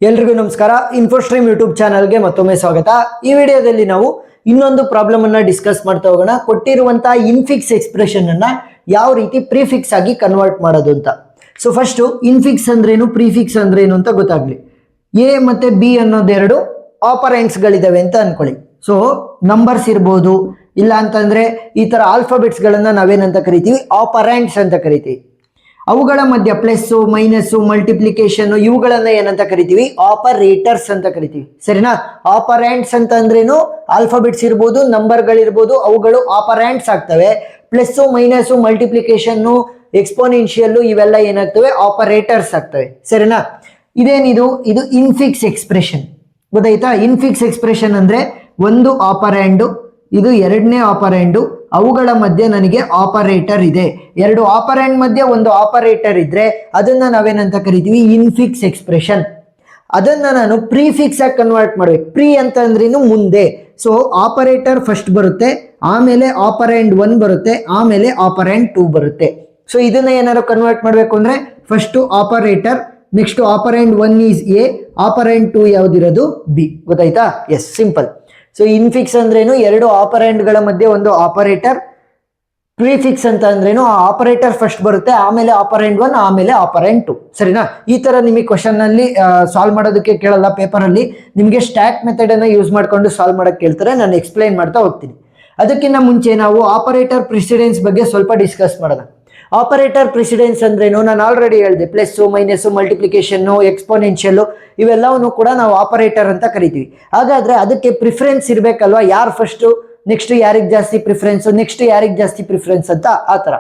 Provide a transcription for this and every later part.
ಎಲ್ರಿಗೂ ನಮಸ್ಕಾರ. ಇನ್ಫೋಸ್ಟ್ರೀಮ್ ಯೂಟ್ಯೂಬ್ ಚಾನಲ್ಗೆ ಮತ್ತೊಮ್ಮೆ ಸ್ವಾಗತ. ಈ ವಿಡಿಯೋದಲ್ಲಿ ನಾವು ಇನ್ನೊಂದು ಪ್ರಾಬ್ಲಮ್ ಅನ್ನ ಡಿಸ್ಕಸ್ ಮಾಡ್ತಾ ಹೋಗೋಣ. ಕೊಟ್ಟಿರುವಂತಹ ಇನ್ಫಿಕ್ಸ್ ಎಕ್ಸ್ಪ್ರೆಷನ್ ಅನ್ನ ಯಾವ ರೀತಿ ಪ್ರಿಫಿಕ್ಸ್ ಆಗಿ ಕನ್ವರ್ಟ್ ಮಾಡೋದು ಅಂತ. ಸೊ ಫಸ್ಟ್ ಇನ್ಫಿಕ್ಸ್ ಅಂದ್ರೇನು, ಪ್ರಿಫಿಕ್ಸ್ ಅಂದ್ರೇನು ಅಂತ ಗೊತ್ತಾಗ್ಲಿ. ಎ ಮತ್ತೆ ಬಿ ಅನ್ನೋದೆರಡು ಆಪರೆಂಟ್ಸ್ ಗಳಿದಾವೆ ಅಂತ ಅನ್ಕೊಳ್ಳಿ. ಸೊ ನಂಬರ್ಸ್ ಇರ್ಬೋದು, ಇಲ್ಲ ಅಂತಂದ್ರೆ ಈ ತರ ಆಲ್ಫಾಬೆಟ್ಸ್ ಗಳನ್ನ ನಾವೇನಂತ ಕರಿತೀವಿ, ಆಪರೆಂಟ್ಸ್ ಅಂತ ಕರಿತೀವಿ. ಅವುಗಳ ಮಧ್ಯ ಪ್ಲಸ್ ಮೈನಸ್ ಮಲ್ಟಿಪ್ಲಿಕೇಶನ್ ಇವುಗಳನ್ನ ಏನಂತ ಕರಿತೀವಿ, ಆಪರೇಟರ್ಸ್ ಅಂತ ಕರಿತೀವಿ. ಸರಿನಾ? ಆಪರೆಂಟ್ಸ್ ಅಂತ ಅಂದ್ರೇನು, ಆಲ್ಫಾಬೆಟ್ಸ್ ಇರ್ಬೋದು, ನಂಬರ್ಗಳಿರ್ಬೋದು, ಅವುಗಳು ಆಪರೆಂಟ್ಸ್ ಆಗ್ತವೆ. ಪ್ಲಸ್ ಮೈನಸ್ ಮಲ್ಟಿಪ್ಲಿಕೇಶನ್ ಎಕ್ಸ್ಪೋನೆನ್ಷಿಯಲ್ ಇವೆಲ್ಲ ಏನಾಗ್ತವೆ, ಆಪರೇಟರ್ಸ್ ಆಗ್ತವೆ. ಸರಿನಾ? ಇದೇನಿದು, ಇದು ಇನ್ಫಿಕ್ಸ್ ಎಕ್ಸ್ಪ್ರೆಷನ್. ಗೊತ್ತಾಯ್ತಾ? ಇನ್ಫಿಕ್ಸ್ ಎಕ್ಸ್ಪ್ರೆಷನ್ ಅಂದ್ರೆ ಒಂದು ಆಪರೆಂಡು, ಇದು ಎರಡನೇ ಆಪರೆಂಡು, ಅವುಗಳ ಮಧ್ಯೆ ನನಗೆ ಆಪರೇಟರ್ ಇದೆ. ಎರಡು ಆಪರೆಂಡ್ ಮಧ್ಯೆ ಒಂದು ಆಪರೇಟರ್ ಇದ್ರೆ ಅದನ್ನ ನಾವೇನಂತ ಕರಿತೀವಿ, ಇನ್ಫಿಕ್ಸ್ ಎಕ್ಸ್ಪ್ರೆಷನ್. ಅದನ್ನ ನಾನು ಪ್ರಿಫಿಕ್ಸ್ ಆಗಿ ಕನ್ವರ್ಟ್ ಮಾಡ್ಬೇಕು. ಪ್ರಿ ಅಂತ ಅಂದ್ರೇನು, ಮುಂದೆ. ಸೊ ಆಪರೇಟರ್ ಫಸ್ಟ್ ಬರುತ್ತೆ, ಆಮೇಲೆ ಆಪರೆಂಡ್ 1 ಬರುತ್ತೆ, ಆಮೇಲೆ ಆಪರೆಂಡ್ 2 ಬರುತ್ತೆ. ಸೊ ಇದನ್ನ ಏನಾದ್ರು ಕನ್ವರ್ಟ್ ಮಾಡ್ಬೇಕು ಅಂದ್ರೆ first operator, next operand 1 is A, operand 2 ಯಾವ್ದಿರೋದು ಬಿ. ಗೊತ್ತಾಯ್ತಾ? Yes, simple. ಸೊ ಇನ್ಫಿಕ್ಸ್ ಅಂದ್ರೇನು, ಎರಡು ಆಪರೆಂಡ್ಗಳ ಮಧ್ಯೆ ಒಂದು ಆಪರೇಟರ್. ಪ್ರಿಫಿಕ್ಸ್ ಅಂತ ಅಂದ್ರೇನು, ಆ ಆಪರೇಟರ್ ಫಸ್ಟ್ ಬರುತ್ತೆ, ಆಮೇಲೆ ಆಪರೆಂಡ್ 1, ಆಮೇಲೆ ಆಪರೆಂಡ್ 2. ಸರಿನಾ? ಈ ತರ ನಿಮಗೆ ಕ್ವಶನ್ ಅಲ್ಲಿ ಸಾಲ್ವ್ ಮಾಡೋದಕ್ಕೆ ಕೇಳಲ್ಲ. ಪೇಪರ್ ಅಲ್ಲಿ ನಿಮಗೆ ಸ್ಟ್ಯಾಕ್ ಮೆಥಡ್ ಅನ್ನ ಯೂಸ್ ಮಾಡ್ಕೊಂಡು ಸಾಲ್ವ್ ಮಾಡಕ್ ಕೇಳ್ತಾರೆ. ನಾನು ಎಕ್ಸ್ಪ್ಲೈನ್ ಮಾಡ್ತಾ ಹೋಗ್ತೀನಿ. ಅದಕ್ಕಿಂತ ಮುಂಚೆ ನಾವು ಆಪರೇಟರ್ ಪ್ರಿಸಿಡೆನ್ಸ್ ಬಗ್ಗೆ ಸ್ವಲ್ಪ ಡಿಸ್ಕಸ್ ಮಾಡೋಣ. ಆಪರೇಟರ್ ಪ್ರಿಸಿಡೆನ್ಸ್ ಅಂದ್ರೇನು, ನಾನು ಆಲ್ರೆಡಿ ಹೇಳಿದೆ. ಪ್ಲಸ್ ಮೈನಸ್ ಮಲ್ಟಿಪ್ಲಿಕೇಶನ್ ಎಕ್ಸ್ಪೋನೆನ್ಷಿಯಲ್ ಇವೆಲ್ಲವನ್ನು ಕೂಡ ನಾವು ಆಪರೇಟರ್ ಅಂತ ಕರಿತೀವಿ. ಹಾಗಾದ್ರೆ ಅದಕ್ಕೆ ಪ್ರಿಫರೆನ್ಸ್ ಇರ್ಬೇಕಲ್ವಾ, ಯಾರು ಫಸ್ಟ್, ನೆಕ್ಸ್ಟ್ ಯಾರಿಗೆ ಜಾಸ್ತಿ ಪ್ರಿಫರೆನ್ಸ್, ನೆಕ್ಸ್ಟ್ ಯಾರಿಗೆ ಜಾಸ್ತಿ ಪ್ರಿಫರೆನ್ಸ್ ಅಂತ. ಆ ತರ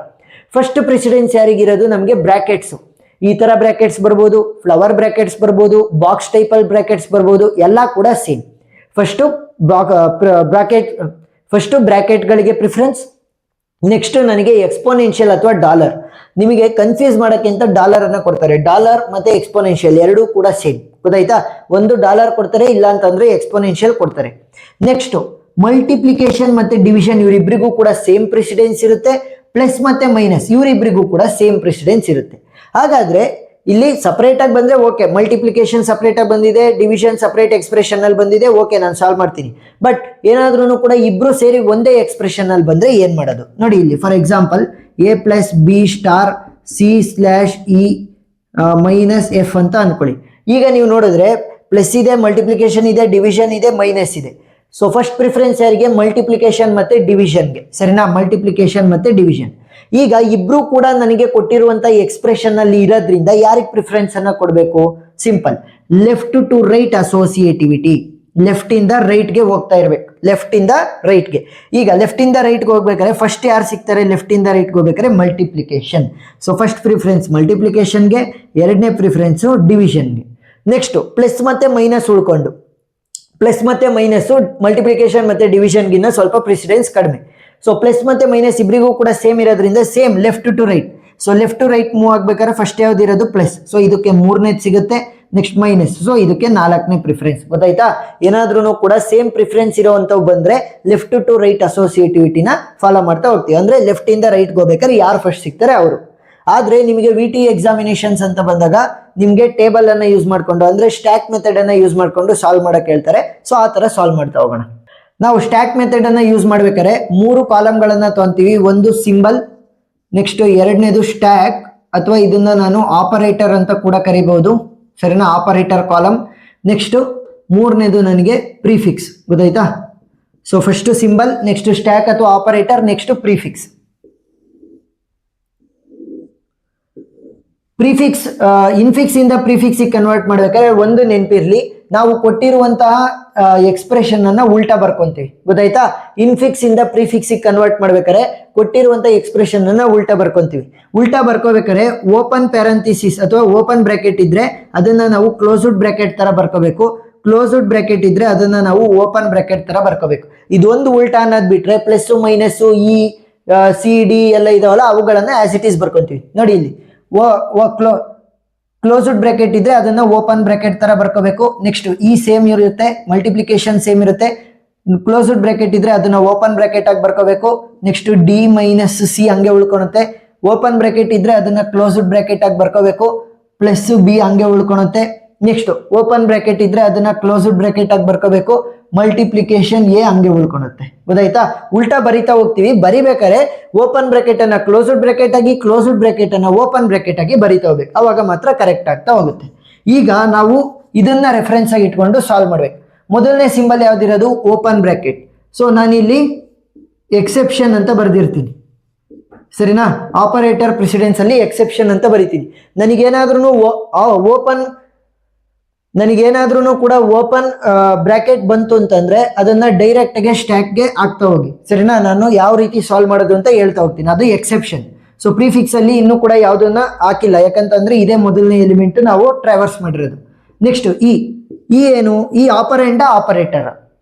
ಫಸ್ಟ್ ಪ್ರೆಸಿಡೆನ್ಸ್ ಯಾರಿಗಿರೋದು, ನಮಗೆ ಬ್ರಾಕೆಟ್ಸ್. ಈ ತರ ಬ್ರಾಕೆಟ್ಸ್ ಬರ್ಬೋದು, ಫ್ಲವರ್ ಬ್ರಾಕೆಟ್ಸ್ ಬರ್ಬೋದು, ಬಾಕ್ಸ್ ಟೈಪಲ್ ಬ್ರಾಕೆಟ್ಸ್ ಬರ್ಬೋದು, ಎಲ್ಲ ಕೂಡ ಸೇಮ್. ಫಸ್ಟ್ ಬ್ರಾಕೆಟ್ಗಳಿಗೆ ಪ್ರಿಫರೆನ್ಸ್. ನೆಕ್ಸ್ಟ್ ನನಗೆ ಎಕ್ಸ್ಪೋನೆನ್ಷಿಯಲ್ ಅಥವಾ ಡಾಲರ್. ನಿಮಗೆ ಕನ್ಫ್ಯೂಸ್ ಮಾಡೋಕ್ಕೆ ಅಂತ ಡಾಲರ್ ಅನ್ನ ಕೊಡ್ತಾರೆ. ಡಾಲರ್ ಮತ್ತೆ ಎಕ್ಸ್ಪೋನೆನ್ಷಿಯಲ್ ಎರಡೂ ಕೂಡ ಸೇಮ್. ಗೊತ್ತಾಯ್ತಾ? ಒಂದು ಡಾಲರ್ ಕೊಡ್ತಾರೆ, ಇಲ್ಲ ಅಂತಂದ್ರೆ ಎಕ್ಸ್ಪೋನೆನ್ಷಿಯಲ್ ಕೊಡ್ತಾರೆ. ನೆಕ್ಸ್ಟ್ ಮಲ್ಟಿಪ್ಲಿಕೇಶನ್ ಮತ್ತೆ ಡಿವಿಷನ್, ಇವರಿಬ್ಬರಿಗೂ ಕೂಡ ಸೇಮ್ ಪ್ರೆಸಿಡೆನ್ಸ್ ಇರುತ್ತೆ. ಪ್ಲಸ್ ಮತ್ತೆ ಮೈನಸ್ ಇವರಿಬ್ಬರಿಗೂ ಕೂಡ ಸೇಮ್ ಪ್ರೆಸಿಡೆನ್ಸ್ ಇರುತ್ತೆ. ಹಾಗಾದ್ರೆ ಇಲ್ಲಿ ಸಪರೇಟ್ ಆಗಿ ಬಂದ್ರೆ ಓಕೆ, ಮಲ್ಟಿಪ್ಲಿಕೇಶನ್ ಸಪರೇಟ್ ಆಗಿ ಬಂದಿದೆ, ಡಿವಿಷನ್ ಸಪರೇಟ್ ಎಕ್ಸ್ಪ್ರೆಷನ್ ಅಲ್ಲಿ ಬಂದಿದೆ, ಓಕೆ ನಾನು ಸಾಲ್ವ್ ಮಾಡ್ತೀನಿ. ಬಟ್ ಏನಾದ್ರೂ ಕೂಡ ಇಬ್ರು ಸೇರಿ ಒಂದೇ ಎಕ್ಸ್ಪ್ರೆಷನ್ ಅಲ್ಲಿ ಬಂದ್ರೆ ಏನ್ ಮಾಡೋದು ನೋಡಿ. ಇಲ್ಲಿ for example A plus B star C slash E minus F ಅಂತ ಅನ್ಕೊಳ್ಳಿ. ಈಗ ನೀವು ನೋಡಿದ್ರೆ ಪ್ಲಸ್ ಇದೆ, ಮಲ್ಟಿಪ್ಲಿಕೇಶನ್ ಇದೆ, ಡಿವಿಷನ್ ಇದೆ, ಮೈನಸ್ ಇದೆ. ಸೊ ಫಸ್ಟ್ ಪ್ರಿಫರೆನ್ಸ್ ಯಾರಿಗೆ, ಮಲ್ಟಿಪ್ಲಿಕೇಶನ್ ಮತ್ತೆ ಡಿವಿಷನ್ಗೆ. ಸರಿನಾ? ಮಲ್ಟಿಪ್ಲಿಕೇಶನ್ ಮತ್ತೆ ಡಿವಿಷನ್. ಈಗ ಇಬ್ರು ಕೂಡ ನನಗೆ ಕೊಟ್ಟಿರುವಂತ ಎಕ್ಸ್ಪ್ರೆಷನ್ ಅಲ್ಲಿ ಇರೋದ್ರಿಂದ ಯಾರಿಗೆ ಪ್ರಿಫರೆನ್ಸ್ ಅನ್ನ ಕೊಡಬೇಕು? Simple, left to right associativity. Left ಇಂದ ರೈಟ್ ಗೆ ಹೋಗ್ತಾ ಇರ್ಬೇಕು, ಲೆಫ್ಟ್ ಇಂದ ರೈಟ್ ಗೆ. ಈಗ ಲೆಫ್ಟ್ ಇಂದ ರೈಟ್ ಗೆ ಹೋಗ್ಬೇಕಾದ್ರೆ ಫಸ್ಟ್ ಯಾರು ಸಿಗ್ತಾರೆ, ಲೆಫ್ಟ್ ಇಂದ ರೈಟ್ ಗೆ ಹೋಗ್ಬೇಕಾದ್ರೆ ಮಲ್ಟಿಪ್ಲಿಕೇಶನ್. ಸೊ ಫಸ್ಟ್ ಪ್ರಿಫರೆನ್ಸ್ ಮಲ್ಟಿಪ್ಲಿಕೇಶನ್ಗೆ, ಎರಡನೇ ಪ್ರಿಫರೆನ್ಸ್ ಡಿವಿಷನ್ಗೆ. ನೆಕ್ಸ್ಟ್ ಪ್ಲಸ್ ಮತ್ತೆ ಮೈನಸ್ ಉಳ್ಕೊಂಡು, ಪ್ಲಸ್ ಮತ್ತೆ ಮೈನಸ್ ಮಲ್ಟಿಪ್ಲಿಕೇಶನ್ ಮತ್ತೆ ಡಿವಿಷನ್ಗಿನ್ನ ಸ್ವಲ್ಪ ಪ್ರೆಸಿಡೆನ್ಸ್ ಕಡಿಮೆ. ಸೊ ಪ್ಲಸ್ ಮತ್ತೆ ಮೈನಸ್ ಇಬ್ಬರಿಗೂ ಕೂಡ ಸೇಮ್ ಇರೋದ್ರಿಂದ same left to right. So left to right move ಆಗ್ಬೇಕಾದ್ರೆ ಫಸ್ಟ್ ಯಾವ್ದಿರೋದು ಪ್ಲಸ್, ಸೊ ಇದಕ್ಕೆ 3ನೇದು ಸಿಗುತ್ತೆ. ನೆಕ್ಸ್ಟ್ ಮೈನಸ್, ಸೊ ಇದಕ್ಕೆ 4ನೇ ಪ್ರಿಫರೆನ್ಸ್. ಗೊತ್ತಾಯ್ತಾ? ಏನಾದ್ರೂ ಕೂಡ ಸೇಮ್ ಪ್ರಿಫರೆನ್ಸ್ ಇರೋವಂಥವು ಬಂದ್ರೆ ಲೆಫ್ಟ್ ಟು ರೈಟ್ ಅಸೋಸಿಯೇಟಿವಿಟಿನ ಫಾಲೋ ಮಾಡ್ತಾ ಹೋಗ್ತೀವಿ. ಅಂದ್ರೆ ಲೆಫ್ಟ್ ಇಂದ ರೈಟ್ ಹೋಗ್ಬೇಕಾದ್ರೆ ಯಾರು ಫಸ್ಟ್ ಸಿಗ್ತಾರೆ ಅವರು. ಆದ್ರೆ ನಿಮಗೆ VT ಎಕ್ಸಾಮಿನೇಷನ್ಸ್ ಅಂತ ಬಂದಾಗ ನಿಮ್ಗೆ ಟೇಬಲ್ ಅನ್ನ ಯೂಸ್ ಮಾಡ್ಕೊಂಡು, ಅಂದ್ರೆ ಸ್ಟ್ಯಾಕ್ ಮೆಥಡ್ ಅನ್ನ ಯೂಸ್ ಮಾಡ್ಕೊಂಡು ಸಾಲ್ವ್ ಮಾಡಕ್ ಹೇಳ್ತಾರೆ. ಸೊ ಆ ತರ ಸಾಲ್ವ್ ಮಾಡ್ತಾ ಹೋಗೋಣ. ನಾವು ಸ್ಟ್ಯಾಕ್ ಮೆಥಡ್ ಅನ್ನ ಯೂಸ್ ಮಾಡ್ಬೇಕಾದ್ರೆ 3 ಕಾಲಮ್ಗಳನ್ನ ತಗೊಂತೀವಿ. ಒಂದು ಸಿಂಬಲ್, ನೆಕ್ಸ್ಟ್ ಎರಡನೇದು ಸ್ಟ್ಯಾಕ್, ಅಥವಾ ಇದನ್ನ ನಾನು ಆಪರೇಟರ್ ಅಂತ ಕೂಡ ಕರಿಬಹುದು. ಸರಿನಾ? Operator column. ನೆಕ್ಸ್ಟ್ 3ನೇದು ನನಗೆ ಪ್ರಿಫಿಕ್ಸ್. ಗೊತ್ತಾಯ್ತಾ? So first symbol, next stack ಅಥವಾ ಆಪರೇಟರ್, ನೆಕ್ಸ್ಟ್ ಪ್ರಿಫಿಕ್ಸ್. ಪ್ರಿಫಿಕ್ಸ್ ಇನ್ಫಿಕ್ಸ್ ಇಂದ ಪ್ರಿಫಿಕ್ಸ್ ಕನ್ವರ್ಟ್ ಮಾಡ್ಬೇಕಾದ್ರೆ ಒಂದು ನೆನಪಿರ್ಲಿ, ನಾವು ಕೊಟ್ಟಿರುವಂತಹ ಎಕ್ಸ್ಪ್ರೆಷನ್ ಅನ್ನ ಉಲ್ಟಾ ಬರ್ಕೊಂತೀವಿ. ಗೊತ್ತಾಯ್ತಾ? ಇನ್ಫಿಕ್ಸ್ ಇಂದ ಪ್ರಿಫಿಕ್ಸ್ ಕನ್ವರ್ಟ್ ಮಾಡ್ಬೇಕಾದ್ರೆ ಕೊಟ್ಟಿರುವಂತಹ ಎಕ್ಸ್ಪ್ರೆಷನ್ ಅನ್ನ ಉಲ್ಟಾ ಬರ್ಕೊಂತೀವಿ. ಉಲ್ಟಾ ಬರ್ಕೋಬೇಕಾದ್ರೆ ಓಪನ್ ಪ್ಯಾರಂಥಿಸಿಸ್ ಅಥವಾ ಓಪನ್ ಬ್ರಾಕೆಟ್ ಇದ್ರೆ ಅದನ್ನ ನಾವು ಕ್ಲೋಸ್ಡ್ ಬ್ರಾಕೆಟ್ ತರ ಬರ್ಕೋಬೇಕು. ಕ್ಲೋಸ್ಡ್ ಬ್ರಾಕೆಟ್ ಇದ್ರೆ ಅದನ್ನ ನಾವು ಓಪನ್ ಬ್ರಾಕೆಟ್ ತರ ಬರ್ಕೋಬೇಕು. ಇದೊಂದು ಉಲ್ಟಾ ಅನ್ನೋದ್ ಬಿಟ್ರೆ plus minus E C D ಎಲ್ಲ ಇದಾವಲ್ಲ, ಅವುಗಳನ್ನ ಆಸ್ ಇಟ್ ಈಸ್ ಬರ್ಕೊಂತೀವಿ. ನೋಡಿ ಇಲ್ಲಿ ಕ್ಲೋಸ್ಡ್ ಬ್ರಾಕೆಟ್ ಇದ್ರೆ ಅದನ್ನ ಓಪನ್ ಬ್ರಾಕೆಟ್ ತರ ಬರ್ಕೋಬೇಕು. ನೆಕ್ಸ್ಟ್ ಈ ಸೇಮ್ ಇರುತ್ತೆ, ಮಲ್ಟಿಪ್ಲಿಕೇಶನ್ ಸೇಮ್ ಇರುತ್ತೆ. ಕ್ಲೋಸ್ಡ್ ಬ್ರಾಕೆಟ್ ಇದ್ರೆ ಅದನ್ನ ಓಪನ್ ಬ್ರಾಕೆಟ್ ಆಗಿ ಬರ್ಕೋಬೇಕು. ನೆಕ್ಸ್ಟ್ ಡಿ ಮೈನಸ್ ಸಿ ಹಂಗೆ ಉಳ್ಕೊಳುತ್ತೆ. ಓಪನ್ ಬ್ರಾಕೆಟ್ ಇದ್ರೆ ಅದನ್ನ ಕ್ಲೋಸ್ಡ್ ಬ್ರಾಕೆಟ್ ಆಗಿ ಬರ್ಕೋಬೇಕು. ಪ್ಲಸ್ ಬಿ ಹಂಗೆ ಉಳ್ಕೊಳುತ್ತೆ. ನೆಕ್ಸ್ಟ್ ಓಪನ್ ಬ್ರಾಕೆಟ್ ಇದ್ರೆ ಅದನ್ನ ಕ್ಲೋಸ್ಡ್ ಬ್ರಾಕೆಟ್ ಆಗಿ ಬರ್ಕೋಬೇಕು. ಮಲ್ಟಿಪ್ಲಿಕೇಶನ್ ಎ ಹಂಗೆ ಉಳ್ಕೊಳುತ್ತೆ. ಗೊತ್ತಾಯ್ತಾ? ಉಲ್ಟಾ ಬರಿತಾ ಹೋಗ್ತೀವಿ. ಬರಿಬೇಕಾದ್ರೆ ಓಪನ್ ಬ್ರಾಕೆಟ್ ಅನ್ನ ಕ್ಲೋಸ್ಡ್ ಬ್ರಾಕೆಟ್ ಆಗಿ, ಕ್ಲೋಸ್ಡ್ ಬ್ರಾಕೆಟ್ ಅನ್ನ ಓಪನ್ ಬ್ರಾಕೆಟ್ ಆಗಿ ಬರಿತಾ ಹೋಗ್ಬೇಕು. ಅವಾಗ ಮಾತ್ರ ಕರೆಕ್ಟ್ ಆಗ್ತಾ ಹೋಗುತ್ತೆ. ಈಗ ನಾವು ಇದನ್ನ ರೆಫರೆನ್ಸ್ ಆಗಿ ಇಟ್ಕೊಂಡು ಸಾಲ್ವ್ ಮಾಡ್ಬೇಕು. ಮೊದಲನೇ ಸಿಂಬಲ್ ಯಾವ್ದಿರೋದು? Open bracket. ಸೊ ನಾನಿಲ್ಲಿ ಎಕ್ಸೆಪ್ಷನ್ ಅಂತ ಬರ್ದಿರ್ತೀನಿ. ಸರಿನಾ? ಆಪರೇಟರ್ ಪ್ರೆಸಿಡೆನ್ಸ್ ಅಲ್ಲಿ ಎಕ್ಸೆಪ್ಷನ್ ಅಂತ ಬರಿತೀನಿ. ನನಗೇನಾದ್ರೂ ಕೂಡ ಓಪನ್ ಬ್ರಾಕೆಟ್ ಬಂತು ಅಂತಂದ್ರೆ ಅದನ್ನ ಡೈರೆಕ್ಟ್ ಆಗಿ ಸ್ಟ್ಯಾಕ್ಗೆ ಹಾಕ್ತಾ ಹೋಗಿ. ಸರಿನಾ? ನಾನು ಯಾವ ರೀತಿ ಸಾಲ್ವ್ ಮಾಡೋದು ಅಂತ ಹೇಳ್ತಾ ಹೋಗ್ತೀನಿ. ಅದು ಎಕ್ಸೆಪ್ಷನ್. ಸೊ ಪ್ರಿಫಿಕ್ಸ್ ಅಲ್ಲಿ ಇನ್ನೂ ಕೂಡ ಯಾವುದನ್ನ ಹಾಕಿಲ್ಲ, ಯಾಕಂತಂದ್ರೆ ಇದೇ ಮೊದಲನೇ ಎಲಿಮೆಂಟ್ ನಾವು ಟ್ರಾವರ್ಸ್ ಮಾಡಿರೋದು. ನೆಕ್ಸ್ಟ್ ಈ ಏನು? ಈ ಆಪರೇಟರ್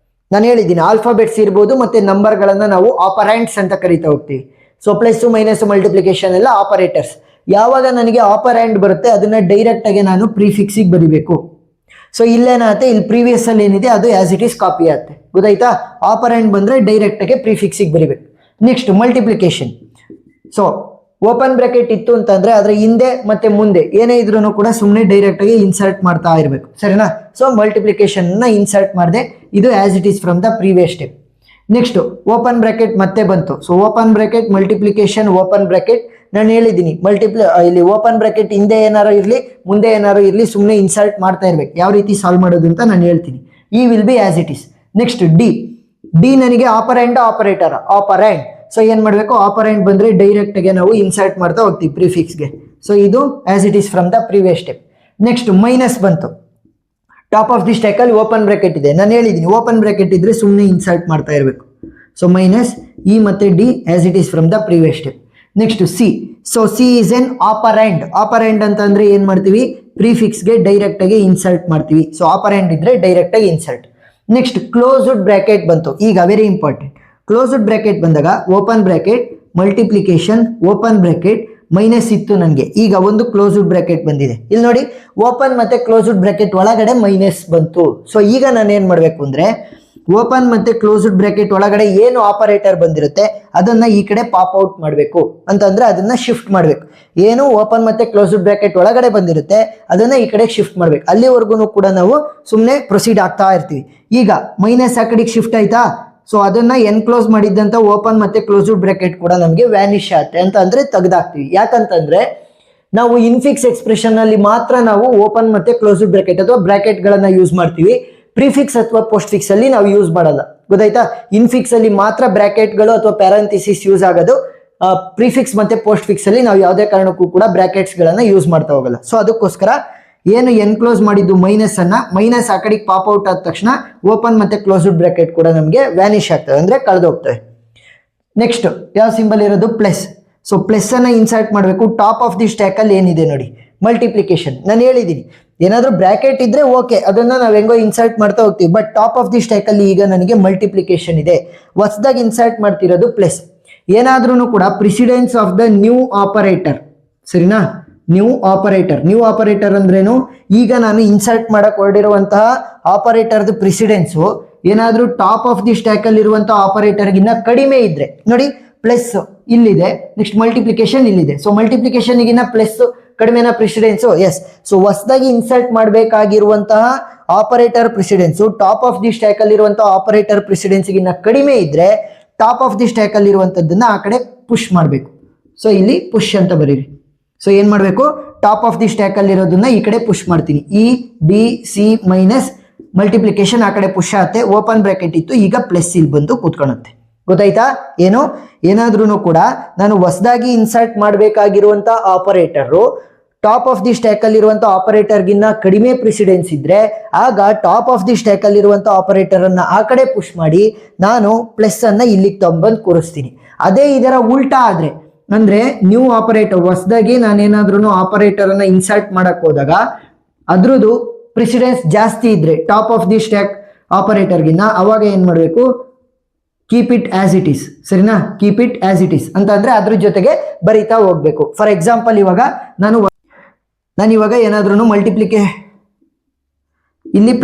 ನಾನು ಹೇಳಿದ್ದೀನಿ, ಆಲ್ಫಾಬೆಟ್ಸ್ ಇರ್ಬೋದು ಮತ್ತೆ ನಂಬರ್ಗಳನ್ನ ನಾವು ಆಪರೆಂಟ್ಸ್ ಅಂತ ಕರಿತಾ ಹೋಗ್ತೀವಿ. ಸೊ ಪ್ಲಸ್ ಮೈನಸ್ ಮಲ್ಟಿಪ್ಲಿಕೇಶನ್ ಎಲ್ಲ ಆಪರೇಟರ್ಸ್. ಯಾವಾಗ ನನಗೆ ಆಪರೆಂಟ್ ಬರುತ್ತೆ ಅದನ್ನ ಡೈರೆಕ್ಟ್ ಆಗಿ ನಾನು ಪ್ರಿಫಿಕ್ಸಿಗೆ ಬರಿಬೇಕು. ಸೊ ಇಲ್ಲೇನಾಗುತ್ತೆ, ಇಲ್ಲಿ ಪ್ರೀವಿಯಸ್ ಅಲ್ಲಿ ಏನಿದೆ ಅದು ಆಸ್ ಇಟ್ ಈಸ್ ಕಾಪಿ ಆಗುತ್ತೆ. ಗೊತ್ತಾಯ್ತಾ? ಆಪರೆಂಟ್ ಬಂದ್ರೆ ಡೈರೆಕ್ಟ್ ಆಗಿ ಪ್ರಿಫಿಕ್ಸಿಗೆ ಬರಿಬೇಕು. Next multiplication. So open bracket ಇತ್ತು ಅಂತಂದ್ರೆ ಅದ್ರ ಹಿಂದೆ ಮತ್ತೆ ಮುಂದೆ ಏನೇ ಇದ್ರೂ ಕೂಡ ಸುಮ್ಮನೆ ಡೈರೆಕ್ಟ್ ಆಗಿ ಇನ್ಸರ್ಟ್ ಮಾಡ್ತಾ ಇರಬೇಕು. ಸರಿನಾ? ಸೊ ಮಲ್ಟಿಪ್ಲಿಕೇಶನ್ ಇನ್ಸರ್ಟ್ ಮಾಡಿದೆ. ಇದು as it is from the previous step. Next open bracket ಮತ್ತೆ ಬಂತು. So open bracket multiplication open bracket. ನಾನು ಹೇಳಿದ್ದೀನಿ ಇಲ್ಲಿ ಓಪನ್ ಬ್ರಾಕೆಟ್ ಹಿಂದೆ ಏನಾರು ಇರಲಿ ಮುಂದೆ ಏನಾರು ಇರಲಿ ಸುಮ್ಮನೆ ಇನ್ಸರ್ಟ್ ಮಾಡ್ತಾ ಇರ್ಬೇಕು. ಯಾವ ರೀತಿ ಸಾಲ್ವ್ ಮಾಡೋದು ಅಂತ ನಾನು ಹೇಳ್ತೀನಿ. ಈ will be as it is. Next D ನನಗೆ ಆಪರೆಂಟ್. ಸೊ ಏನ್ ಮಾಡಬೇಕು? ಆಪರೆಂಟ್ ಬಂದ್ರೆ ಡೈರೆಕ್ಟ್ ಆಗಿ ನಾವು ಇನ್ಸರ್ಟ್ ಮಾಡ್ತಾ ಹೋಗ್ತೀವಿ ಪ್ರಿಫಿಕ್ಸ್ಗೆ. ಸೊ ಇದು as it is from the previous step. Next minus ಬಂತು. ಟಾಪ್ ಆಫ್ ದಿ ಸ್ಟ್ಯಾಕ್ ಅಲ್ಲಿ ಓಪನ್ ಬ್ರಾಕೆಟ್ ಇದೆ. ನಾನು ಹೇಳಿದ್ದೀನಿ ಓಪನ್ ಬ್ರಾಕೆಟ್ ಇದ್ರೆ ಸುಮ್ಮನೆ ಇನ್ಸರ್ಟ್ ಮಾಡ್ತಾ ಇರಬೇಕು. ಸೊ ಮೈನಸ್ ಇ ಮತ್ತೆ D as it is from the previous step. Next C. So C is N operant ಅಂತಂದ್ರೆ ಏನ್ ಮಾಡ್ತೀವಿ? ಪ್ರಿಫಿಕ್ಸ್ಗೆ ಡೈರೆಕ್ಟ್ ಆಗಿ ಇನ್ಸರ್ಟ್ ಮಾಡ್ತೀವಿ. ಸೊ ಆಪರೆಂಟ್ ಇದ್ರೆ ಡೈರೆಕ್ಟ್ ಆಗಿ ಇನ್ಸರ್ಟ್. ನೆಕ್ಸ್ಟ್ ಕ್ಲೋಸ್ಡ್ ಬ್ರಾಕೆಟ್ ಬಂತು. ಈಗ ವೆರಿ ಇಂಪಾರ್ಟೆಂಟ್. ಕ್ಲೋಸ್ಡ್ ಬ್ರಾಕೆಟ್ ಬಂದಾಗ open bracket multiplication open bracket minus ಇತ್ತು ನನಗೆ. ಈಗ ಒಂದು ಕ್ಲೋಸ್ಡ್ ಬ್ರಾಕೆಟ್ ಬಂದಿದೆ. ಇಲ್ಲಿ ನೋಡಿ, ಓಪನ್ ಮತ್ತೆ ಕ್ಲೋಸ್ಡ್ ಬ್ರಾಕೆಟ್ ಒಳಗಡೆ ಮೈನಸ್ ಬಂತು. ಸೊ ಈಗ ನಾನು ಏನ್ ಮಾಡ್ಬೇಕು ಅಂದ್ರೆ ಓಪನ್ ಮತ್ತೆ ಕ್ಲೋಸ್ಡ್ ಬ್ರಾಕೆಟ್ ಒಳಗಡೆ ಏನು ಆಪರೇಟರ್ ಬಂದಿರುತ್ತೆ ಅದನ್ನ ಈ ಕಡೆ ಪಾಪ್ ಔಟ್ ಮಾಡಬೇಕು. ಅಂತಂದ್ರೆ ಅದನ್ನ ಶಿಫ್ಟ್ ಮಾಡ್ಬೇಕು. ಏನು ಓಪನ್ ಮತ್ತೆ ಕ್ಲೋಸ್ಡ್ ಬ್ರಾಕೆಟ್ ಒಳಗಡೆ ಬಂದಿರುತ್ತೆ ಅದನ್ನ ಈ ಕಡೆ ಶಿಫ್ಟ್ ಮಾಡ್ಬೇಕು. ಅಲ್ಲಿವರೆಗೂ ಕೂಡ ನಾವು ಸುಮ್ಮನೆ ಪ್ರೊಸೀಡ್ ಆಗ್ತಾ ಇರ್ತೀವಿ. ಈಗ ಮೈನಸ್ ಆ ಕಡೆಗೆ ಶಿಫ್ಟ್ ಆಯ್ತಾ? ಸೊ ಅದನ್ನ ಎನ್ಕ್ಲೋಸ್ ಮಾಡಿದ್ದಂತ ಓಪನ್ ಮತ್ತೆ ಕ್ಲೋಸ್ಡ್ ಬ್ರಾಕೆಟ್ ಕೂಡ ನಮಗೆ ವ್ಯಾನಿಶ್ ಆಗುತ್ತೆ ಅಂತ ಅಂದ್ರೆ ತೆಗೆದಾಕ್ತಿವಿ. ಯಾಕಂತಂದ್ರೆ ನಾವು ಇನ್ಫಿಕ್ಸ್ ಎಕ್ಸ್ಪ್ರೆಷನ್ ಅಲ್ಲಿ ಮಾತ್ರ ನಾವು ಓಪನ್ ಮತ್ತೆ ಕ್ಲೋಸ್ಡ್ ಬ್ರಾಕೆಟ್ ಅಥವಾ ಬ್ರಾಕೆಟ್ ಗಳನ್ನ ಯೂಸ್ ಮಾಡ್ತೀವಿ. ಪ್ರಿಫಿಕ್ಸ್ ಅಥವಾ ಪೋಸ್ಟ್ ಫಿಕ್ಸ್ ಅಲ್ಲಿ ನಾವು ಯೂಸ್ ಮಾಡಲ್ಲ. ಗೊತ್ತಾಯ್ತಾ? ಇನ್ಫಿಕ್ಸ್ ಅಲ್ಲಿ ಮಾತ್ರ ಬ್ರಾಕೆಟ್ಗಳು ಅಥವಾ ಪ್ಯಾರಂಥಿಸಿಸ್ ಯೂಸ್ ಆಗೋದು. ಪ್ರಿಫಿಕ್ಸ್ ಮತ್ತೆ ಪೋಸ್ಟ್ ಫಿಕ್ಸ್ ಅಲ್ಲಿ ನಾವು ಯಾವುದೇ ಕಾರಣಕ್ಕೂ ಕೂಡ ಬ್ರಾಕೆಟ್ಸ್ ಗಳನ್ನ ಯೂಸ್ ಮಾಡ್ತಾ ಹೋಗಲ್ಲ. ಸೊ ಅದಕ್ಕೋಸ್ಕರ ಏನು ಎನ್ಕ್ಲೋಸ್ ಮಾಡಿದ್ದು ಮೈನಸ್ ಆ ಕಡೆಗೆ ಪಾಪ್ ಔಟ್ ಆದ ತಕ್ಷಣ ಓಪನ್ ಮತ್ತೆ ಕ್ಲೋಸ್ಡ್ ಬ್ರಾಕೆಟ್ ಕೂಡ ನಮಗೆ ವ್ಯಾನಿಶ್ ಆಗ್ತದೆ, ಅಂದ್ರೆ ಕಳೆದೋಗ್ತದೆ. ನೆಕ್ಸ್ಟ್ ಯಾವ ಸಿಂಬಲ್ ಇರೋದು? ಪ್ಲಸ್. ಸೊ ಪ್ಲಸ್ ಅನ್ನ ಇನ್ಸರ್ಟ್ ಮಾಡಬೇಕು. ಟಾಪ್ ಆಫ್ ದಿ ಸ್ಟ್ಯಾಕ್ ಅಲ್ಲಿ ಏನಿದೆ ನೋಡಿ, ಮಲ್ಟಿಪ್ಲಿಕೇಶನ್. ನಾನು ಹೇಳಿದ್ದೀನಿ ಏನಾದ್ರೂ ಬ್ರಾಕೆಟ್ ಇದ್ರೆ ಓಕೆ, ಅದನ್ನ ನಾವು ಹೆಂಗೋ ಇನ್ಸರ್ಟ್ ಮಾಡ್ತಾ ಹೋಗ್ತೀವಿ. But top of the stack ಅಲ್ಲಿ ಈಗ ನನಗೆ ಮಲ್ಟಿಪ್ಲಿಕೇಶನ್ ಇದೆ. ಹೊಸದಾಗಿ ಇನ್ಸರ್ಟ್ ಮಾಡ್ತಿರೋದು ಪ್ಲಸ್. ಏನಾದ್ರೂ ಕೂಡ precedence of the new operator. ಸರಿನಾ? ನ್ಯೂ ಆಪರೇಟರ್ ಅಂದ್ರೇನು? ಈಗ ನಾನು ಇನ್ಸರ್ಟ್ ಮಾಡಕ್ ಹೊರಡಿರುವಂತಹ ಆಪರೇಟರ್ದು ಪ್ರಿಸಿಡೆನ್ಸು ಏನಾದ್ರೂ ಟಾಪ್ ಆಫ್ ದಿ ಸ್ಟ್ಯಾಕ್ ಅಲ್ಲಿ ಇರುವಂತಹ ಆಪರೇಟರ್ಗಿನ್ನ ಕಡಿಮೆ ಇದ್ರೆ ನೋಡಿ, ಪ್ಲಸ್ ಇಲ್ಲಿದೆ, ನೆಕ್ಸ್ಟ್ ಮಲ್ಟಿಪ್ಲಿಕೇಶನ್ ಇಲ್ಲಿದೆ. ಸೊ ಮಲ್ಟಿಪ್ಲಿಕೇಶನ್ ಗಿನ್ನ ಪ್ಲಸ್ ಕಡಿಮೆನ ಪ್ರೆಸಿಡೆನ್ಸು? ಎಸ್. ಸೊ ಹೊಸದಾಗಿ ಇನ್ಸರ್ಟ್ ಮಾಡಬೇಕಾಗಿರುವಂತಹ operator precedence top of the stack ಅಲ್ಲಿ ಇರುವಂತಹ ಆಪರೇಟರ್ ಪ್ರೆಸಿಡೆನ್ಸ್ ಗಿನ್ನ ಕಡಿಮೆ ಇದ್ರೆ ಟಾಪ್ ಆಫ್ ದಿ ಸ್ಟ್ಯಾಕ್ ಅಲ್ಲಿ ಇರುವಂತದ್ದನ್ನ ಆ ಕಡೆ ಪುಷ್ ಮಾಡಬೇಕು. ಸೊ ಇಲ್ಲಿ ಪುಷ್ ಅಂತ ಬರೀರಿ. ಸೊ ಏನ್ ಮಾಡಬೇಕು? ಟಾಪ್ ಆಫ್ ದಿ ಸ್ಟ್ಯಾಕ್ ಅಲ್ಲಿ ಇರೋದನ್ನ ಈ ಕಡೆ ಪುಷ್ ಮಾಡ್ತೀನಿ. E B C minus multiplication ಆ ಕಡೆ ಪುಷ್ ಆಗುತ್ತೆ. ಓಪನ್ ಬ್ರಾಕೆಟ್ ಇತ್ತು, ಈಗ ಪ್ಲಸ್ ಇಲ್ಲಿ ಬಂದು ಕೂತ್ಕೊಳ್ಳುತ್ತೆ. ಗೊತ್ತಾಯ್ತಾ? ಏನಾದ್ರೂ ಕೂಡ ನಾನು ಹೊಸದಾಗಿ ಇನ್ಸರ್ಟ್ ಮಾಡಬೇಕಾಗಿರುವಂತ operator top of the stack ಅಲ್ಲಿ ಇರುವಂತ ಆಪರೇಟರ್ ಗಿನ್ನ ಕಡಿಮೆ ಪ್ರೆಸಿಡೆನ್ಸ್ ಇದ್ರೆ ಆಗ ಟಾಪ್ ಆಫ್ ದಿ ಸ್ಟ್ಯಾಕ್ ಅಲ್ಲಿ ಇರುವಂತ ಆಪರೇಟರ್ ಅನ್ನ ಆ ಕಡೆ ಪುಷ್ ಮಾಡಿ ನಾನು ಪ್ಲಸ್ ಅನ್ನ ಇಲ್ಲಿಗೆ ತಗೊಂಡ್ಬಂದು ಕೂರಿಸ್ತೀನಿ. ಅದೇ ಇದರ ಉಲ್ಟಾ ಆದ್ರೆ, ಅಂದ್ರೆ ನ್ಯೂ ಆಪರೇಟರ್ ಹೊಸದಾಗಿ ನಾನೇನಾದ್ರೂ ಆಪರೇಟರ್ ಅನ್ನ ಇನ್ಸರ್ಟ್ ಮಾಡಕ್ ಹೋದಾಗ ಅದ್ರದ್ದು ಪ್ರೆಸಿಡೆನ್ಸ್ ಜಾಸ್ತಿ ಇದ್ರೆ ಟಾಪ್ ಆಫ್ ದಿ ಸ್ಟ್ಯಾಕ್ ಆಪರೇಟರ್ಗಿನ್ನ ಅವಾಗ ಏನ್ ಮಾಡಬೇಕು? Keep it as it is. ಸರಿನಾ? Keep it as it is ಅಂತ ಅಂದ್ರೆ ಅದ್ರ ಜೊತೆಗೆ ಬರೀತಾ ಹೋಗ್ಬೇಕು. ಫಾರ್ ಎಕ್ಸಾಂಪಲ್ ಇವಾಗ ನಾನು ಇವಾಗ ಏನಾದ್ರೂ ಇಲ್ಲಿ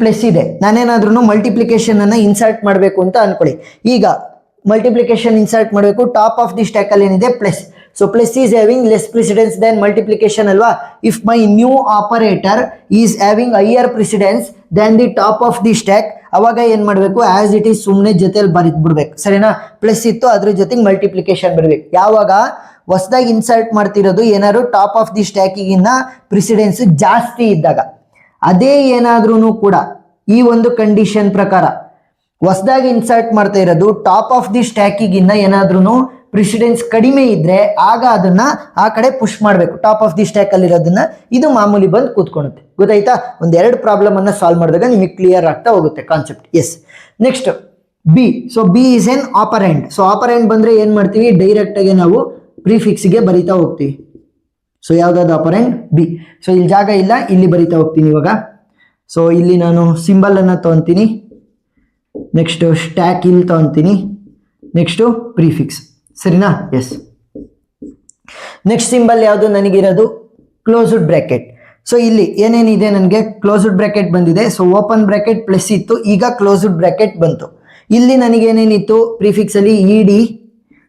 ಪ್ಲಸ್ ಇದೆ, ನಾನೇನಾದ್ರೂ ಮಲ್ಟಿಪ್ಲಿಕೇಶನ್ ಅನ್ನ ಇನ್ಸರ್ಟ್ ಮಾಡಬೇಕು ಅಂತ ಅನ್ಕೊಳ್ಳಿ. ಈಗ ಮಲ್ಟಿಪ್ಲಿಕೇಶನ್ ಇನ್ಸರ್ಟ್ ಮಾಡಬೇಕು. ಟಾಪ್ ಆಫ್ ದಿ ಸ್ಟ್ಯಾಕ್ ಅಲ್ಲಿ ಏನಿದೆ? Plus. So plus is having less precedence than multiplication ಅಲ್ವಾ. If my new operator is having higher precedence than the top of the stack, ಅವಾಗ ಏನ್ ಮಾಡಬೇಕು, ಆಸ್ ಇಟ್ ಈಸ್ ಸುಮ್ಮನೆ ಜೊತೆಲಿ ಬರೀದ್ ಬಿಡ್ಬೇಕು, ಸರಿನಾ. ಪ್ಲಸ್ ಇತ್ತು ಅದ್ರ ಜೊತೆಗೆ ಮಲ್ಟಿಪ್ಲಿಕೇಶನ್ ಬರಬೇಕು. ಯಾವಾಗ ಹೊಸದಾಗಿ ಇನ್ಸರ್ಟ್ ಮಾಡ್ತಿರೋದು ಏನಾದ್ರು ಟಾಪ್ ಆಫ್ ದಿ ಸ್ಟ್ಯಾಕಿಗಿನ್ನ ಪ್ರಿಸಿಡೆನ್ಸ್ ಜಾಸ್ತಿ ಇದ್ದಾಗ, ಅದೇ ಏನಾದ್ರೂ ಕೂಡ ಈ ಒಂದು ಕಂಡೀಷನ್ ಪ್ರಕಾರ ಹೊಸದಾಗಿ ಇನ್ಸರ್ಟ್ ಮಾಡ್ತಾ ಇರೋದು ಟಾಪ್ ಆಫ್ ದಿ ಸ್ಟ್ಯಾಕಿಗಿನ್ನ ಏನಾದ್ರೂ ಪ್ರಿಸಿಡೆನ್ಸ್ ಕಡಿಮೆ ಇದ್ರೆ ಆಗ ಅದನ್ನ ಆ ಕಡೆ ಪುಷ್ ಮಾಡಬೇಕು, ಟಾಪ್ ಆಫ್ ದಿ ಸ್ಟ್ಯಾಕ್ ಅಲ್ಲಿರೋದನ್ನ. ಇದು ಮಾಮೂಲಿ ಬಂದು ಕೂತ್ಕೊಳುತ್ತೆ. ಗೊತ್ತಾಯ್ತಾ? ಒಂದೆರಡು ಪ್ರಾಬ್ಲಮ್ ಅನ್ನ ಸಾಲ್ವ್ ಮಾಡಿದಾಗ ನಿಮಗೆ ಕ್ಲಿಯರ್ ಆಗ್ತಾ ಹೋಗುತ್ತೆ concept. Yes, next B. So B is an operand. So operand ಬಂದ್ರೆ ಏನ್ ಮಾಡ್ತೀವಿ, ಡೈರೆಕ್ಟ್ ಆಗಿ ನಾವು ಪ್ರಿಫಿಕ್ಸ್ಗೆ ಬರಿತಾ ಹೋಗ್ತೀವಿ. ಸೊ ಯಾವ್ದಾದ್ರು ಆಪರೆಂಡ್ ಬಿ. ಸೊ ಇಲ್ಲಿ ಜಾಗ ಇಲ್ಲ, ಇಲ್ಲಿ ಬರಿತಾ ಹೋಗ್ತೀನಿ ಇವಾಗ. ಸೊ ಇಲ್ಲಿ ನಾನು ಸಿಂಬಲ್ ಅನ್ನ ತಗೊಂತೀನಿ, ನೆಕ್ಸ್ಟ್ ಸ್ಟ್ಯಾಕ್ ಇಲ್ಲಿ ತಗೊಂತೀನಿ, ನೆಕ್ಸ್ಟ್ ಪ್ರಿಫಿಕ್ಸ್, ಸರಿನಾ. ಎಸ್, ನೆಕ್ಸ್ಟ್ ಸಿಂಬಲ್ ಯಾವುದು ನನಗಿರೋದು, ಕ್ಲೋಸ್ಡ್ ಬ್ರ್ಯಾಕೆಟ್. ಸೊ ಇಲ್ಲಿ ಏನೇನಿದೆ, ನನಗೆ ಕ್ಲೋಸ್ಡ್ ಬ್ರ್ಯಾಕೆಟ್ ಬಂದಿದೆ. ಸೊ ಓಪನ್ ಬ್ರ್ಯಾಕೆಟ್ ಪ್ಲಸ್ ಇತ್ತು, ಈಗ ಕ್ಲೋಸ್ಡ್ ಬ್ರ್ಯಾಕೆಟ್ ಬಂತು. ಇಲ್ಲಿ ನನಗೇನೇನಿತ್ತು, ಪ್ರಿಫಿಕ್ಸ್ ಅಲ್ಲಿ E D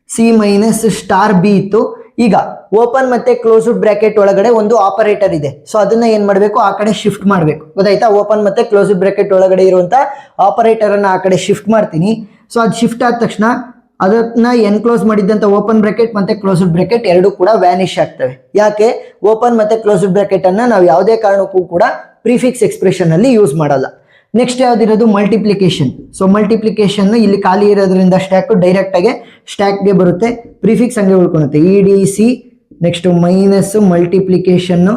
C minus star B ಇತ್ತು. ಈಗ ಓಪನ್ ಮತ್ತೆ ಕ್ಲೋಸ್ಡ್ ಬ್ರ್ಯಾಕೆಟ್ ಒಳಗಡೆ ಒಂದು ಆಪರೇಟರ್ ಇದೆ. ಸೊ ಅದನ್ನ ಏನ್ ಮಾಡಬೇಕು, ಆ ಕಡೆ ಶಿಫ್ಟ್ ಮಾಡಬೇಕು. ಗೊತ್ತಾಯ್ತಾ? ಓಪನ್ ಮತ್ತೆ ಕ್ಲೋಸ್ಡ್ ಬ್ರ್ಯಾಕೆಟ್ ಒಳಗಡೆ ಇರುವಂತ ಆಪರೇಟರ್ ಅನ್ನ ಆ ಕಡೆ ಶಿಫ್ಟ್ ಮಾಡ್ತೀನಿ. ಸೊ ಅದು ಶಿಫ್ಟ್ ಆದ ತಕ್ಷಣ ಅದನ್ನ ಎನ್ಕ್ಲೋಸ್ ಮಾಡಿದ್ದಂತ ಓಪನ್ ಬ್ರ್ಯಾಕೆಟ್ ಮತ್ತೆ ಕ್ಲೋಸ್ಡ್ ಬ್ರ್ಯಾಕೆಟ್ ಎರಡು ಕೂಡ ವ್ಯಾನಿಶ್ ಆಗ್ತವೆ. ಯಾಕೆ? ಓಪನ್ ಮತ್ತೆ ಕ್ಲೋಸ್ಡ್ ಬ್ರ್ಯಾಕೆಟ್ ಅನ್ನ ನಾವು ಯಾವುದೇ ಕಾರಣಕ್ಕೂ ಕೂಡ ಪ್ರಿಫಿಕ್ಸ್ ಎಕ್ಸ್ಪ್ರೆಷನ್ ಅಲ್ಲಿ ಯೂಸ್ ಮಾಡಲ್ಲ. ನೆಕ್ಸ್ಟ್ ಯಾವ್ದಿರೋದು, ಮಲ್ಟಿಪ್ಲಿಕೇಶನ್. ಸೊ ಮಲ್ಟಿಪ್ಲಿಕೇಶನ್ ಇಲ್ಲಿ ಖಾಲಿ ಇರೋದ್ರಿಂದ ಸ್ಟ್ಯಾಕ್ ಡೈರೆಕ್ಟ್ ಆಗಿ ಸ್ಟ್ಯಾಕ್ಗೆ ಬರುತ್ತೆ, ಪ್ರಿಫಿಕ್ಸ್ ಹಂಗೆ ಉಳ್ಕೊಳುತ್ತೆ. E D C next minus multiplication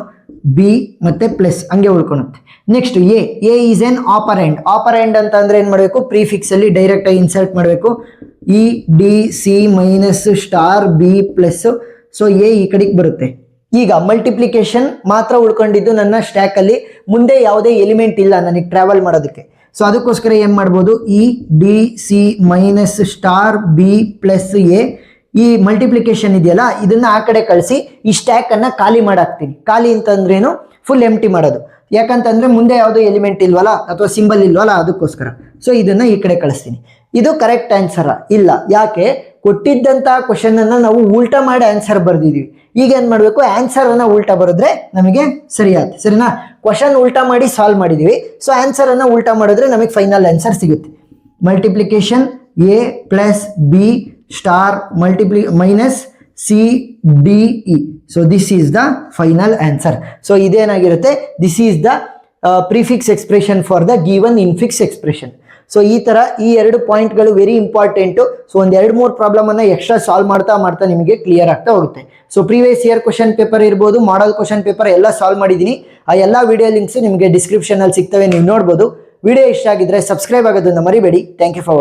B ಮತ್ತೆ ಪ್ಲಸ್ ಹಂಗೆ ಉಳ್ಕೊಳುತ್ತೆ. Next A. A is an operand. Operand ಅಂತ ಅಂದ್ರೆ ಏನ್ ಮಾಡಬೇಕು, ಪ್ರಿಫಿಕ್ಸ್ ಅಲ್ಲಿ ಡೈರೆಕ್ಟ್ ಆಗಿ ಇನ್ಸರ್ಟ್ ಮಾಡಬೇಕು. E D C minus star B plus. So A ಈ ಕಡೆಗೆ ಬರುತ್ತೆ. ಈಗ ಮಲ್ಟಿಪ್ಲಿಕೇಶನ್ ಮಾತ್ರ ಉಳ್ಕೊಂಡಿದ್ದು ನನ್ನ ಸ್ಟ್ಯಾಕ್ ಅಲ್ಲಿ, ಮುಂದೆ ಯಾವುದೇ ಎಲಿಮೆಂಟ್ ಇಲ್ಲ ನನಗೆ ಟ್ರಾವೆಲ್ ಮಾಡೋದಕ್ಕೆ. ಸೊ ಅದಕ್ಕೋಸ್ಕರ ಏನ್ ಮಾಡ್ಬೋದು, E D C minus star B plus A. ಈ ಮಲ್ಟಿಪ್ಲಿಕೇಶನ್ ಇದೆಯಲ್ಲ, ಇದನ್ನ ಆ ಕಡೆ ಕಳಿಸಿ ಈ ಸ್ಟ್ಯಾಕ್ ಅನ್ನ ಖಾಲಿ ಮಾಡಾಕ್ತೀನಿ. ಖಾಲಿ ಅಂತಂದ್ರೇನು, ಫುಲ್ ಎಂಟಿ ಮಾಡೋದು. ಯಾಕಂತಂದ್ರೆ ಮುಂದೆ ಯಾವುದೋ ಎಲಿಮೆಂಟ್ ಇಲ್ವಲ್ಲ ಅಥವಾ ಸಿಂಬಲ್ ಇಲ್ವಲ್ಲ, ಅದಕ್ಕೋಸ್ಕರ. ಸೊ ಇದನ್ನ ಈ ಕಡೆ ಕಳಿಸ್ತೀನಿ. ಇದು ಕರೆಕ್ಟ್ ಆನ್ಸರ್ ಇಲ್ಲ. ಯಾಕೆ? ಕೊಟ್ಟಿದ್ದಂತ ಕ್ವಶನ್ ಅನ್ನ ನಾವು ಉಲ್ಟಾ ಮಾಡಿ ಆನ್ಸರ್ ಬರ್ದಿದೀವಿ. ಈಗ ಏನ್ ಮಾಡ್ಬೇಕು, ಆನ್ಸರ್ ಅನ್ನ ಉಲ್ಟಾ ಬರೆದ್ರೆ ನಮಗೆ ಸರಿ ಆಯ್ತು, ಸರಿನಾ. ಕ್ವಶನ್ ಉಲ್ಟಾ ಮಾಡಿ ಸಾಲ್ವ್ ಮಾಡಿದೀವಿ. ಸೊ ಆನ್ಸರ್ ಅನ್ನ ಉಲ್ಟಾ ಮಾಡಿದ್ರೆ ನಮಗೆ ಫೈನಲ್ ಆನ್ಸರ್ ಸಿಗುತ್ತೆ. Multiplication A plus B star minus C D E. So this is the final answer. So ಇದೇನಾಗಿರುತ್ತೆ, this is the prefix expression for the given infix expression. So ಈ ತರ ಈ ಎರಡು ಪಾಯಿಂಟ್ಗಳು ವೆರಿ ಇಂಪಾರ್ಟೆಂಟು. ಸೊ ಒಂದ್ 2-3 problem ಅನ್ನ extra solve ಮಾಡ್ತಾ ನಿಮಗೆ ಕ್ಲಿಯರ್ ಆಗ್ತಾ ಹೋಗುತ್ತೆ. So previous year question paper ಇರ್ಬೋದು, ಮಾಡಲ್ ಕ್ವಶನ್ ಪೇಪರ್ ಎಲ್ಲ ಸಾಲ್ವ್ ಮಾಡಿದೀನಿ. ಆ ಎಲ್ಲ ವಿಡಿಯೋ ಲಿಂಕ್ಸ್ ನಿಮಗೆ ಡಿಸ್ಕ್ರಿಪ್ಷನ್ ಅಲ್ಲಿ ಸಿಗ್ತವೆ, ನೀವು ನೋಡ್ಬೋದು. ವಿಡಿಯೋ ಇಷ್ಟ ಆಗಿದ್ರೆ ಸಬ್ಸ್ಕ್ರೈಬ್ ಆಗೋದನ್ನ ಮರಿಬೇಡಿ. Thank you for watching.